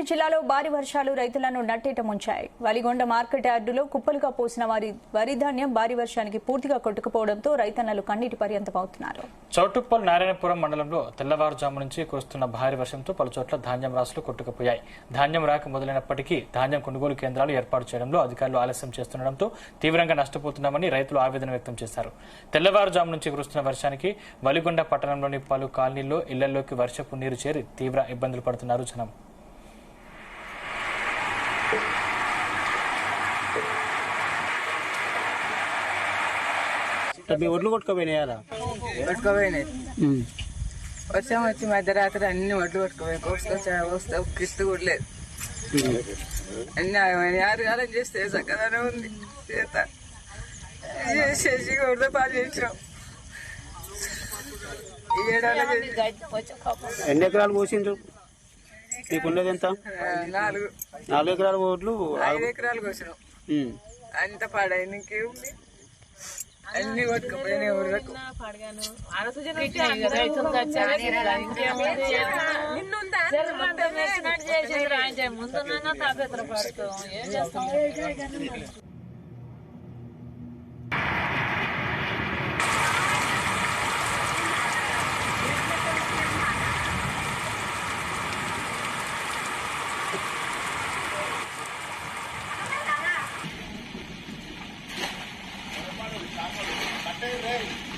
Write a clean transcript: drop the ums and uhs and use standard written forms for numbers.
రంగారెడ్డి జిల్లాలో భారీ వర్షాలు రైతులను నట్టేట ముంచాయి. వలిగొండ మార్కెట్ యార్డులో కుప్పలుగా పోసిన వరి ధాన్యం భారీ వర్షానికి పూర్తిగా కొట్టుకుపోవడంతో రైతన్నలు కన్నీటి పర్యంతమవుతున్నారు. చౌటుప్పల్ నారాయణపురం మండలంలో తెల్లవారుజాము నుంచి కురుస్తున్న భారీ వర్షంతో పలుచోట్ల ధాన్యం రాసులు కొట్టుకుపోయాయి. ధాన్యం రాక మొదలైనప్పటికీ ధాన్యం కొనుగోలు కేంద్రాలు ఏర్పాటు చేయడంలో అధికారులు ఆలస్యం చేస్తుండటంతో తీవ్రంగా నష్టపోతున్నామని రైతులు ఆవేదన వ్యక్తం చేశారు. తెల్లవారుజాము నుంచి కురుస్తున్న వర్షానికి వలిగొండ పట్టణంలోని పలు కాలనీల్లో ఇళ్లలోకి వర్షపు నీరు చేరి తీవ్ర ఇబ్బందులు పడుతున్నారు జనం. ఒడ్లు కొట్టుకుపోయినాయారా? కొట్టుకుపోయినాయి. వర్షం వచ్చి మధ్యరాత్రి అన్ని ఒడ్లు కొట్టుకుపోయి కిస్తు కూడా లేదు. అన్ని ఆరుగాలం చేస్తే చక్కగానే ఉంది. చేసి కూడా పాలు చేసినాం. ఎన్ని ఎకరాలు పోసిండ్రు? మీకున్నది ఎంత? 4 ఎకరాల ఓట్లు 5 ఎకరాలు కోసినాం. అంత పాడైంది. ఇంకేముంది? అన్ని కొట్టుకుపోయినాయి. ఊళ్ళకు Hey!